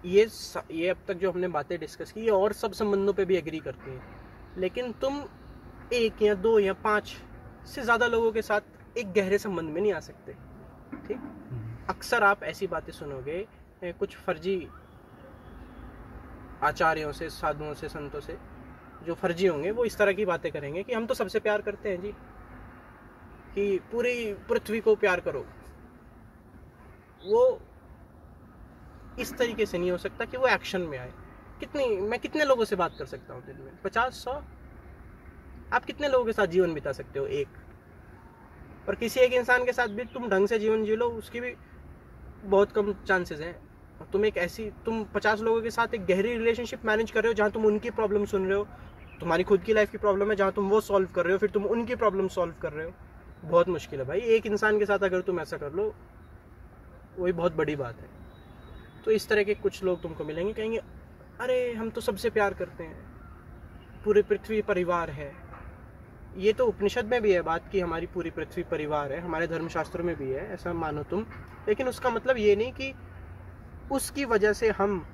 ये अब तक जो हमने बातें डिस्कस की, ये और सब संबंधों पे भी एग्री करती हैं, लेकिन तुम 1 या 2 या 5 से ज़्यादा लोगों के साथ एक गहरे संबंध में नहीं आ सकते। ठीक, अक्सर आप ऐसी बातें सुनोगे कुछ फर्जी आचार्यों से, साधुओं से, संतों से, जो फर्जी होंगे, वो इस तरह की बातें करेंगे कि हम तो सबसे प्यार करते हैं जी, कि पूरी पृथ्वी को प्यार करो। वो इस तरीके से नहीं हो सकता कि वो एक्शन में आए। मैं कितने लोगों से बात कर सकता हूँ दिन में? 50-100? आप कितने लोगों के साथ जीवन बिता सकते हो? एक। और किसी एक इंसान के साथ भी तुम ढंग से जीवन जी लो, उसकी भी बहुत कम चांसेस हैं। तुम 50 लोगों के साथ एक गहरी रिलेशनशिप मैनेज कर रहे हो, जहाँ तुम उनकी प्रॉब्लम सुन रहे हो, तुम्हारी खुद की लाइफ की प्रॉब्लम है, जहाँ तुम वो सॉल्व कर रहे हो, फिर तुम उनकी प्रॉब्लम सॉल्व कर रहे हो। बहुत मुश्किल है भाई। एक इंसान के साथ अगर तुम ऐसा कर लो, वही बहुत बड़ी बात है। तो इस तरह के कुछ लोग तुमको मिलेंगे, कहेंगे अरे हम तो सबसे प्यार करते हैं, पूरी पृथ्वी परिवार है। ये तो उपनिषद में भी है बात कि हमारी पूरी पृथ्वी परिवार है, हमारे धर्मशास्त्रों में भी है, ऐसा मानो तुम। लेकिन उसका मतलब ये नहीं कि उसकी वजह से हम,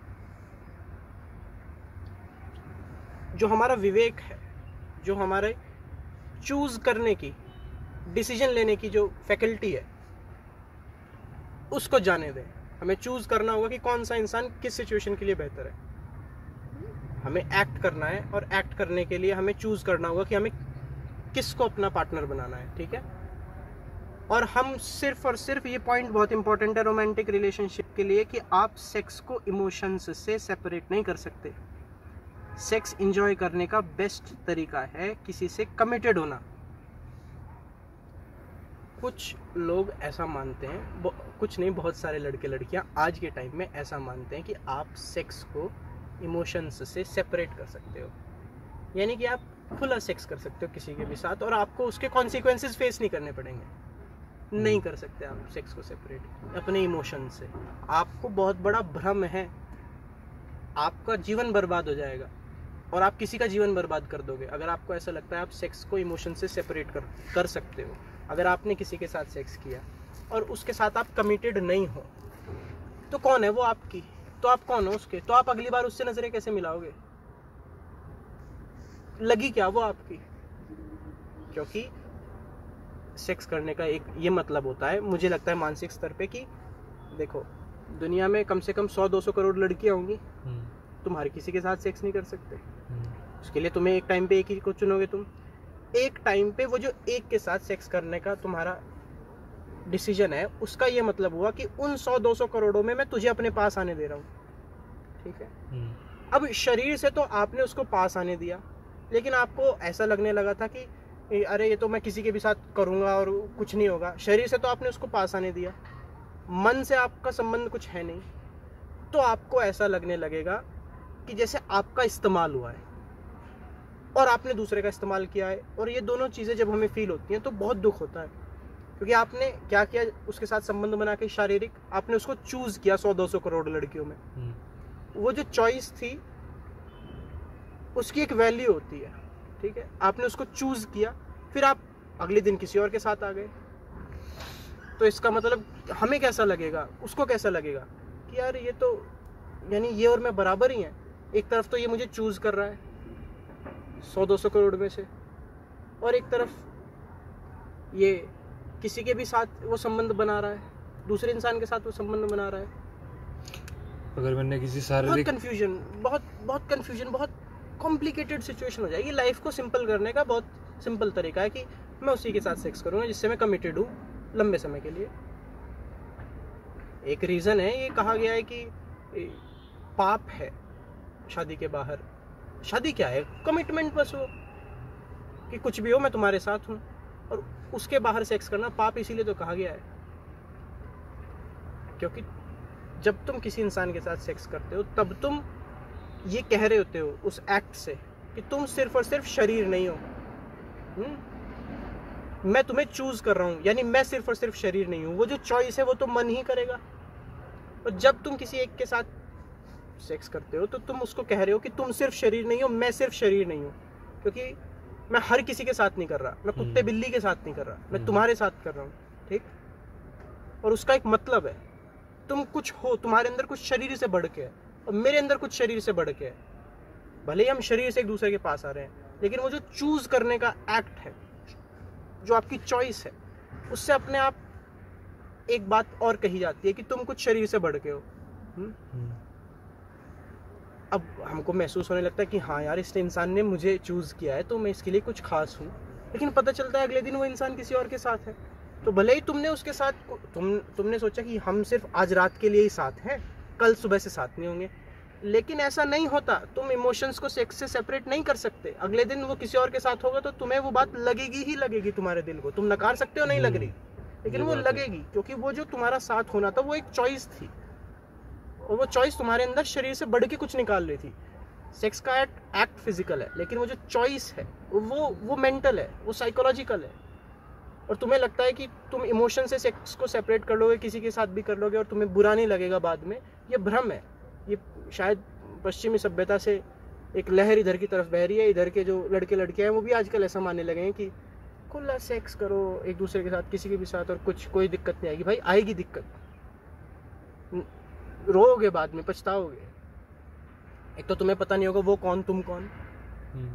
जो हमारा विवेक है, जो हमारे चूज करने की, डिसीजन लेने की जो फैकल्टी है, उसको जाने दें। हमें चूज करना होगा कि कौन सा इंसान किस सिचुएशन के लिए बेहतर है। हमें एक्ट करना है, और एक्ट करने के लिए हमें चूज करना होगा कि हमें किसको अपना पार्टनर बनाना है। ठीक है। और हम सिर्फ और सिर्फ, ये पॉइंट बहुत इंपॉर्टेंट है रोमांटिक रिलेशनशिप के लिए, कि आप सेक्स को इमोशंस से सेपरेट नहीं कर सकते। सेक्स एंजॉय करने का बेस्ट तरीका है किसी से कमिटेड होना। कुछ लोग ऐसा मानते हैं, कुछ नहीं, बहुत सारे लड़के लड़कियां आज के टाइम में ऐसा मानते हैं कि आप सेक्स को इमोशंस से सेपरेट कर सकते हो, यानी कि आप खुला सेक्स कर सकते हो किसी के भी साथ, और आपको उसके कॉन्सिक्वेंसेस फेस नहीं करने पड़ेंगे। नहीं कर सकते आप सेक्स को सेपरेट अपने इमोशन से। आपको बहुत बड़ा भ्रम है, आपका जीवन बर्बाद हो जाएगा, और आप किसी का जीवन बर्बाद कर दोगे अगर आपको ऐसा लगता है आप सेक्स को इमोशन से सेपरेट कर सकते हो। अगर आपने किसी के साथ सेक्स किया और उसके साथ आप कमिटेड नहीं हो, तो कौन है वो आपकी? तो आप कौन हो उसके? तो आप अगली बार उससे नजरें कैसे मिलाओगे? लगी क्या वो आपकी? क्योंकि सेक्स करने का एक ये मतलब होता है, मुझे लगता है मानसिक स्तर पे, कि देखो दुनिया में कम से कम 100-200 करोड़ लड़कियां होंगी, तुम हर किसी के साथ सेक्स नहीं कर सकते। उसके लिए तुम्हें एक टाइम पे एक ही को चुनोगे। तुम एक टाइम पे वो जो एक के साथ सेक्स करने का तुम्हारा डिसीजन है, उसका ये मतलब हुआ कि उन 100-200 करोड़ों में मैं तुझे अपने पास आने दे रहा हूँ। ठीक है। अब शरीर से तो आपने उसको पास आने दिया, लेकिन आपको ऐसा लगने लगा था कि अरे ये तो मैं किसी के भी साथ करूंगा और कुछ नहीं होगा। शरीर से तो आपने उसको पास आने दिया, मन से आपका संबंध कुछ है नहीं, तो आपको ऐसा लगने लगेगा कि जैसे आपका इस्तेमाल हुआ है और आपने दूसरे का इस्तेमाल किया है। और ये दोनों चीज़ें जब हमें फील होती हैं तो बहुत दुख होता है, क्योंकि आपने क्या किया, उसके साथ संबंध बना के शारीरिक, आपने उसको चूज किया 100-200 करोड़ लड़कियों में। वो जो चॉइस थी उसकी एक वैल्यू होती है। ठीक है। आपने उसको चूज किया, फिर आप अगले दिन किसी और के साथ आ गए, तो इसका मतलब हमें कैसा लगेगा, उसको कैसा लगेगा कि यार ये तो, यानी ये और मैं बराबर ही हैं। एक तरफ तो ये मुझे चूज कर रहा है 100-200 करोड़ में से, और एक तरफ ये किसी के भी साथ वो संबंध बना रहा है, दूसरे इंसान के साथ वो संबंध बना रहा है। अगर मैंने किसी शारीरिक, बहुत कंफ्यूजन, बहुत कॉम्प्लिकेटेड सिचुएशन हो जाएगी। लाइफ को सिंपल करने का बहुत सिंपल तरीका है कि मैं उसी के साथ सेक्स करूंगा जिससे मैं कमिटेड हूँ लंबे समय के लिए। एक रीजन है, ये कहा गया है कि पाप है शादी के बाहर। शादी क्या है? कमिटमेंट बस हो कि कुछ भी हो मैं तुम्हारे साथ हूँ, और उसके बाहर सेक्स करना पाप इसीलिए तो कहा गया है क्योंकि जब तुम किसी इंसान के साथ सेक्स करते हो तब तुम ये कह रहे होते हो उस एक्ट से कि तुम सिर्फ और सिर्फ शरीर नहीं हो। मैं तुम्हें चूज कर रहा हूं, यानी मैं सिर्फ और सिर्फ शरीर नहीं हूं। वो जो चॉइस है वो तो मन ही करेगा। और जब तुम किसी एक के साथ सेक्स करते हो तो तुम उसको कह रहे हो कि तुम सिर्फ शरीर नहीं हो, मैं सिर्फ शरीर नहीं हूं। क्योंकि मैं हर किसी के साथ नहीं कर रहा, मैं कुत्ते बिल्ली के साथ नहीं कर रहा, मैं तुम्हारे साथ कर रहा हूं। ठीक। और उसका एक मतलब है, तुम कुछ हो, तुम्हारे अंदर कुछ शरीर से बढ़ के है। और मेरे अंदर कुछ शरीर से बढ़ के है। भले ही हम शरीर से एक दूसरे के पास आ रहे हैं, लेकिन वो जो चूज करने का एक्ट है, जो आपकी चॉइस है, उससे अपने आप एक बात और कही जाती है कि तुम कुछ शरीर से बढ़ के हो। अब हमको महसूस होने लगता है कि हाँ यार, इस इंसान ने मुझे चूज किया है तो मैं इसके लिए कुछ खास हूँ, लेकिन पता चलता है अगले दिन वो इंसान किसी और के साथ है। तो भले ही तुमने उसके साथ तुमने सोचा कि हम सिर्फ आज रात के लिए ही साथ हैं, कल सुबह से साथ नहीं होंगे, लेकिन ऐसा नहीं होता। तुम इमोशंस को सेक्स से सेपरेट नहीं कर सकते। अगले दिन वो किसी और के साथ होगा तो तुम्हें वो बात लगेगी ही लगेगी तुम्हारे दिल को। तुम नकार सकते हो नहीं लग रही, लेकिन वो लगेगी, क्योंकि वो जो तुम्हारा साथ होना था वो एक चॉइस थी, और वो चॉइस तुम्हारे अंदर शरीर से बढ़ के कुछ निकाल रही थी। सेक्स का एक्ट फिजिकल है, लेकिन वो जो चॉइस है वो मेंटल है, वो साइकोलॉजिकल है। और तुम्हें लगता है कि तुम इमोशन से सेक्स को सेपरेट कर लोगे, किसी के साथ भी कर लोगे और तुम्हें बुरा नहीं लगेगा बाद में, ये भ्रम है। ये शायद पश्चिमी सभ्यता से एक लहर इधर की तरफ बह रही है। इधर के जो लड़के लड़कियां हैं वो भी आजकल ऐसा मानने लगे हैं कि खुला सेक्स करो एक दूसरे के साथ, किसी के भी साथ, और कोई दिक्कत नहीं आएगी। भाई आएगी दिक्कत, रोओगे बाद में, पछताओगे। एक तो तुम्हें पता नहीं होगा वो कौन तुम कौन,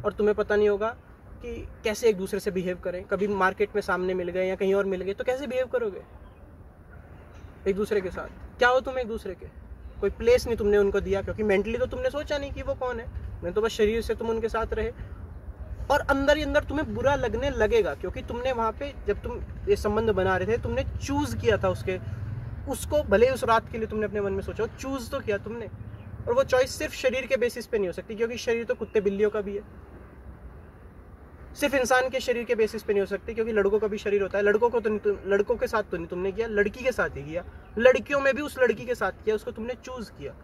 और तुम्हें पता नहीं होगा कि कैसे एक दूसरे से बिहेव करें। कभी मार्केट में सामने मिल गए या कहीं और मिल गए तो कैसे बिहेव करोगे एक दूसरे के साथ? क्या हो तुम एक दूसरे के? कोई प्लेस नहीं तुमने उनको दिया, क्योंकि मेंटली तो तुमने सोचा नहीं कि वो कौन है, नहीं तो बस शरीर से तुम उनके साथ रहे। और अंदर ही अंदर तुम्हें बुरा लगने लगेगा, क्योंकि तुमने वहां पे जब तुम ये संबंध बना रहे थे, तुमने चूज किया था उसको भले उस रात के लिए तुमने अपने मन में सोचा, चूज तो किया तुमने। और वो चॉइस सिर्फ शरीर के बेसिस पे नहीं हो सकती, क्योंकि शरीर तो कुत्ते बिल्लियों का भी है। सिर्फ इंसान के शरीर के बेसिस पे नहीं हो सकती, क्योंकि लड़कों का भी शरीर होता है। लड़कों के साथ तो नहीं तुमने किया, लड़की के साथ ही किया। लड़कियों में भी उस लड़की के साथ किया, उसको तुमने चूज किया।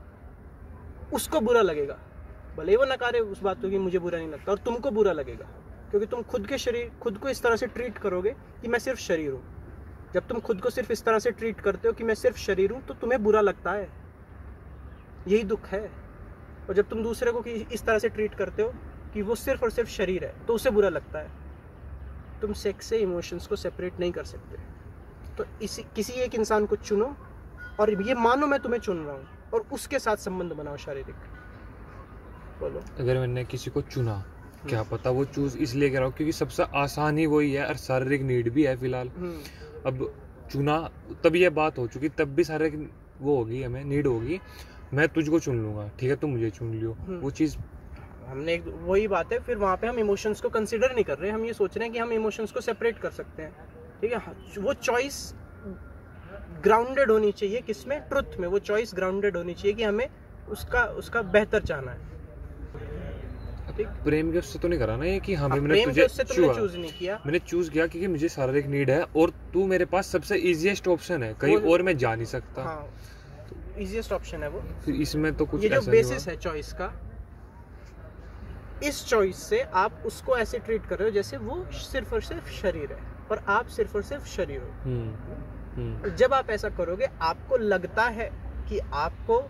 उसको बुरा लगेगा, भले ही वो नकारे उस बात को कि मुझे बुरा नहीं लगता, और तुमको बुरा लगेगा, क्योंकि तुम खुद को इस तरह से ट्रीट करोगे कि मैं सिर्फ शरीर हूँ। जब तुम खुद को सिर्फ इस तरह से ट्रीट करते हो कि मैं सिर्फ शरीर हूँ, तो तुम्हें बुरा लगता है, यही दुख है। और जब तुम दूसरे को इस तरह से ट्रीट करते हो कि वो सिर्फ और सिर्फ शरीर है, तो उसे बुरा लगता है। तुम सेक्स से इमोशंस को सेपरेट नहीं कर सकते। तो किसी एक इंसान को चुनो, और ये मानो मैं तुम्हें चुन रहा हूँ, और उसके साथ संबंध बनाओ शारीरिक। बोलो। अगर मैंने किसी को चुना, क्या पता वो चूज इसलिए कर रहा हूँ क्योंकि सबसे आसान ही वही है, और शारीरिक नीड भी है फिलहाल। अब चुना तब ये बात हो चुकी, तब भी शारीरिक वो होगी, हमें नीड होगी। मैं तुझको चुन लूंगा, ठीक है, तुम मुझे चुन लियो, वो चीज हमने वही बात है। फिर वहाँ पे हम इमोशंस को कंसिडर नहीं कर रहे हैं, हम ये सोच रहे हैं कि हम इमोशंस को सेपरेट कर सकते हैं, ठीक है। वो चॉइस ग्राउंडेड होनी चाहिए, किसमें? ट्रुथ में। वो चॉइस ग्राउंडेड होनी चाहिए कि हमें उसका बेहतर चाहना है। प्रेम के उससे तो नहीं करा ना ये कि हाँ मैंने तुझे चूज नहीं किया, मैंने चूज किया क्योंकि मुझे शारीरिक नीड है, और तू मेरे पास सबसे इजीएस्ट ऑप्शन है, कहीं और मैं जा नहीं सकता। हाँ, इजीएस्ट ऑप्शन है वो। फिर इसमें तो कुछ ये जो बेसिस है चॉइस का, इस चॉइस से आप उसको ऐसे ट्रीट कर रहे हो जैसे वो सिर्फ और सिर्फ शरीर है, और आप सिर्फ और सिर्फ शरीर हो। जब आप ऐसा करोगे, आपको लगता है कि आपको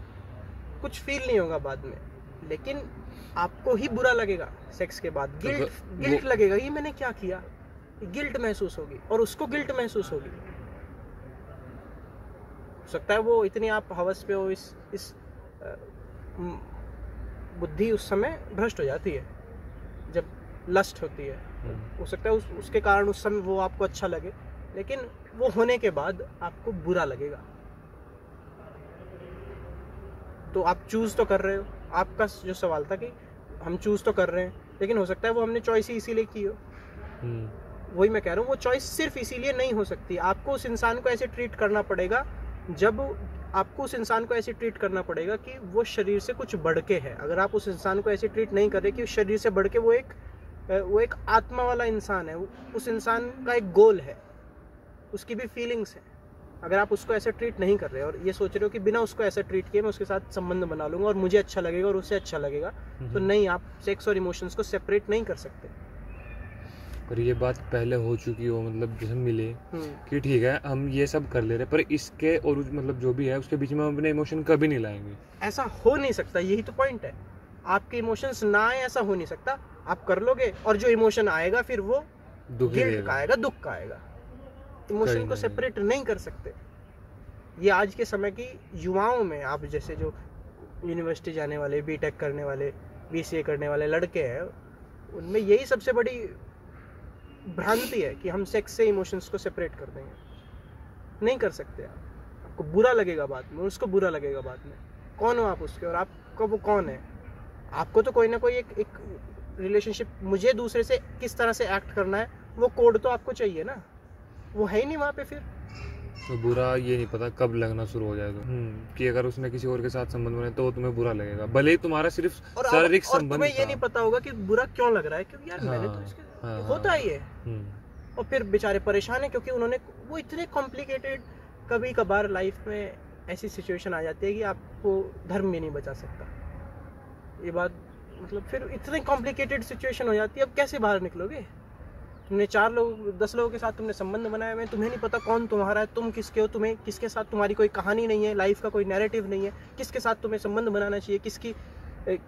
कुछ फील नहीं होगा बाद में, लेकिन आपको ही बुरा लगेगा सेक्स के बाद। गिल्ट लगेगा, ये मैंने क्या किया, गिल्ट महसूस होगी, और उसको गिल्ट महसूस होगी। हो सकता है वो इतनी आप हवस पे हो, इस बुद्धि उस समय भ्रष्ट हो जाती है जब लस्ट होती है। हो सकता है उसके कारण उस समय वो आपको अच्छा लगे, लेकिन वो होने के बाद आपको बुरा लगेगा। तो आप चूज तो कर रहे हो। आपका जो सवाल था कि हम चूज तो कर रहे हैं, लेकिन हो सकता है वो हमने चॉइस ही इसीलिए की हो। वही मैं कह रहा हूँ, वो चॉइस सिर्फ इसीलिए नहीं हो सकती। आपको उस इंसान को ऐसे ट्रीट करना पड़ेगा, आपको उस इंसान को ऐसे ट्रीट करना पड़ेगा कि वो शरीर से कुछ बढ़ के है। अगर आप उस इंसान को ऐसे ट्रीट नहीं कर रहे कि शरीर से बढ़ के वो एक आत्मा वाला इंसान है, उस इंसान का एक गोल है, उसकी भी फीलिंग्स है। अगर आप उसको ऐसे ट्रीट नहीं कर रहे और ये सोच रहे हो कि बिना उसको ऐसा ट्रीट किए मैं उसके साथ संबंध बना लूंगा और मुझे अच्छा लगेगा और उसे अच्छा लगेगा, तो नहीं, आप सेक्स और इमोशंस को सेपरेट नहीं कर सकते। और ये बात पहले हो चुकी हो, मतलब जैसे मिले कि ठीक है हम ये सब कर ले रहे, पर इसके और मतलब जो भी है उसके बीच में हम अपने इमोशन कभी नहीं लाएंगे। ऐसा हो नहीं सकता, यही तो पॉइंट है। आपके इमोशंस ना आए, ऐसा हो नहीं सकता। आप कर लोगे और जो इमोशन आएगा फिर वो गिल्ट का आएगा, दुख का आएगा। इमोशन को सेपरेट नहीं कर सकते। ये आज के समय की युवाओं में, आप जैसे जो यूनिवर्सिटी जाने वाले, बीटेक करने वाले, बीसीए करने वाले लड़के हैं, उनमें यही सबसे बड़ी भ्रांति है कि हम सेक्स से इमोशंस को सेपरेट कर देंगे। नहीं कर सकते आप। आपको बुरा लगेगा बाद में, उसको बुरा लगेगा बाद में। कौन हो आप उसके, और आपको वो कौन है? आपको तो कोई ना कोई एक रिलेशनशिप, मुझे दूसरे से किस तरह से एक्ट करना है, वो कोड तो आपको चाहिए ना। वो है ही नहीं वहाँ पे। फिर तो बुरा ये नहीं पता कब लगना शुरू हो जाएगा कि अगर उसने किसी और के साथ संबंध बनाए तो तुम्हें बुरा लगेगा, भले ही तुम्हारा सिर्फ शारीरिक संबंध, तुम्हें ये नहीं पता होगा कि बुरा क्यों लग रहा है, क्योंकि यार मैंने तो इसके होता ही है। और फिर बेचारे परेशान है क्योंकि उन्होंने वो इतने कॉम्प्लिकेटेड, कभी कभार लाइफ में ऐसी सिचुएशन आ जाती है कि आपको धर्म भी नहीं बचा सकता। ये बात मतलब फिर इतनी कॉम्प्लिकेटेड सिचुएशन हो जाती है, अब कैसे बाहर निकलोगे? तुमने 4 लोग 10 लोगों के साथ तुमने संबंध बनाए हुए, तुम्हें नहीं पता कौन तुम्हारा है, तुम किसके हो, तुम्हें किसके साथ, तुम्हारी कोई कहानी नहीं है, लाइफ का कोई नैरेटिव नहीं है, किसके साथ तुम्हें संबंध बनाना चाहिए,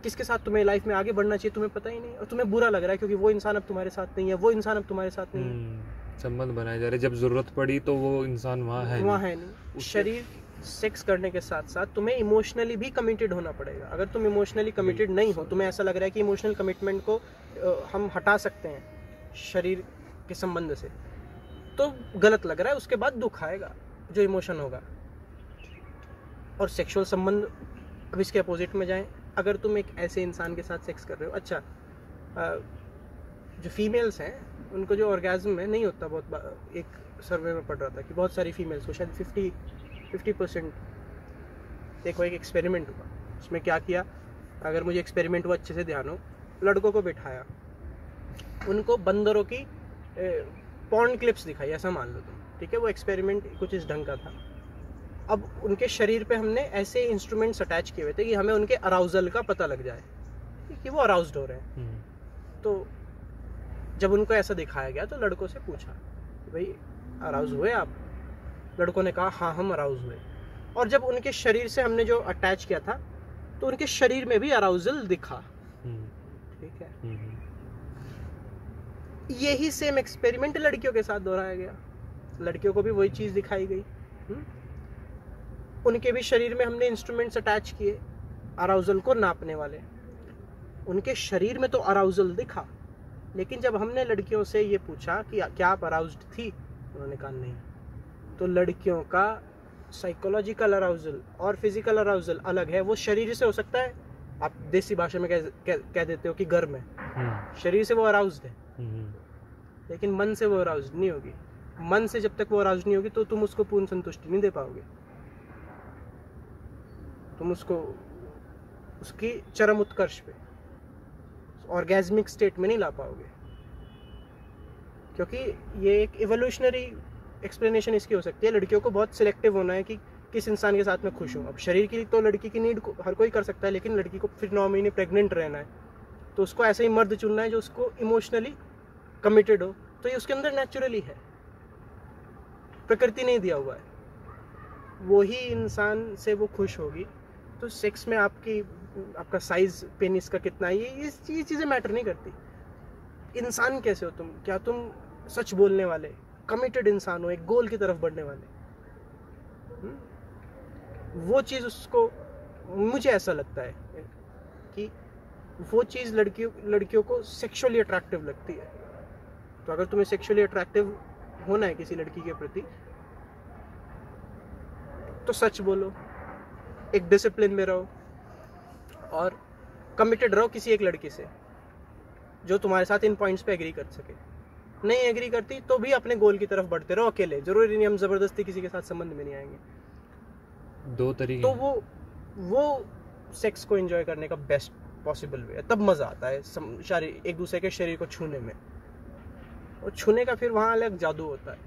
किसके साथ तुम्हें लाइफ में आगे बढ़ना चाहिए, तुम्हें पता ही नहीं। और तुम्हें बुरा लग रहा है क्योंकि वो इंसान अब तुम्हारे साथ नहीं है, वो इंसान अब तुम्हारे साथ नहीं है। संबंध बनाए जा रहे, जब जरूरत पड़ी तो वो इंसान वहाँ है नहीं। शरीर सेक्स करने के साथ साथ तुम्हें इमोशनली भी कमिटेड होना पड़ेगा। अगर तुम इमोशनली कमिटेड नहीं हो, तुम्हें ऐसा लग रहा है कि इमोशनल कमिटमेंट को हम हटा सकते हैं शरीर के संबंध से, तो गलत लग रहा है। उसके बाद दुख आएगा जो इमोशन होगा। और सेक्सुअल संबंध, अब इसके अपोजिट में जाएं, अगर तुम एक ऐसे इंसान के साथ सेक्स कर रहे हो, अच्छा जो फीमेल्स हैं उनको जो ऑर्गेज्म है नहीं होता, बहुत एक सर्वे में पढ़ रहा था कि बहुत सारी फीमेल्स को, शायद 50%। देखो एक एक्सपेरिमेंट हुआ, उसमें क्या किया, अगर मुझे एक्सपेरिमेंट हुआ अच्छे से ध्यान हो, लड़कों को बिठाया, उनको बंदरों की पॉर्न क्लिप्स दिखाई, ऐसा मान लो तुम, ठीक है। वो एक्सपेरिमेंट कुछ इस ढंग का था। अब उनके शरीर पे हमने ऐसे इंस्ट्रूमेंट्स अटैच किए हुए थे कि हमें उनके अराउजल का पता लग जाए कि वो अराउज्ड हो रहे हैं। तो जब उनको ऐसा दिखाया गया तो लड़कों से पूछा, भाई अराउज हुए आप? लड़कों ने कहा हाँ हम अराउज हुए। और जब उनके शरीर से हमने जो अटैच किया था तो उनके शरीर में भी अराउजल दिखा, ठीक है। यही सेम एक्सपेरिमेंट लड़कियों के साथ दोहराया गया, लड़कियों को भी वही चीज दिखाई गई। उनके भी शरीर में हमने इंस्ट्रूमेंट्स अटैच किए अराउजल को नापने वाले, उनके शरीर में तो अराउजल दिखा, लेकिन जब हमने लड़कियों से ये पूछा कि क्या आप अराउज्ड थी, उन्होंने कहा नहीं। तो लड़कियों का साइकोलॉजिकल अराउजल और फिजिकल अराउजल अलग है। वो शरीर से हो सकता है, आप देसी भाषा में कह देते हो कि गर्म है, शरीर से वो अराउज्ड है, लेकिन मन से वो अराउज्ड नहीं होगी। मन से जब तक वो अराउज्ड नहीं होगी तो तुम उसको पूर्ण संतुष्टि नहीं दे पाओगे, तुम उसको उसकी चरम उत्कर्ष पे, ऑर्गेज्मिक स्टेट में नहीं ला पाओगे। क्योंकि ये एक इवोल्यूशनरी एक्सप्लेनेशन इसकी हो सकती है, लड़कियों को बहुत सिलेक्टिव होना है कि किस इंसान के साथ में खुश हूँ। अब शरीर की तो लड़की की नीड हर कोई कर सकता है, लेकिन लड़की को फिर 9 महीने प्रेग्नेंट रहना है, तो उसको ऐसा ही मर्द चुनना है जो उसको इमोशनली कमिटेड हो। तो ये उसके अंदर नेचुरली है, प्रकृति नहीं दिया हुआ है, वही इंसान से वो खुश होगी। तो सेक्स में आपका साइज, पेनिस का कितना है, ये चीज़ें मैटर नहीं करती। इंसान कैसे हो तुम, क्या तुम सच बोलने वाले कमिटेड इंसान हो, एक गोल की तरफ बढ़ने वाले, वो चीज़ उसको, मुझे ऐसा लगता है कि वो चीज़ लड़कियों को सेक्सुअली अट्रैक्टिव लगती है। तो अगर तुम्हें सेक्सुअली अट्रैक्टिव होना है किसी लड़की के प्रति तो सच बोलो, एक डिसिप्लिन में रहो और कमिटेड रहो किसी एक लड़की से जो तुम्हारे साथ इन पॉइंट्स पे एग्री कर सके। नहीं एग्री करती तो भी अपने गोल की तरफ बढ़ते रहो अकेले, जरूरी नहीं हम जबरदस्ती किसी के साथ संबंध में नहीं आएंगे। 2 तरीके तो वो सेक्स को एंजॉय करने का बेस्ट पॉसिबल वे है, तब मजा आता है एक दूसरे के शरीर को छूने में, और छूने का फिर वहाँ अलग जादू होता है।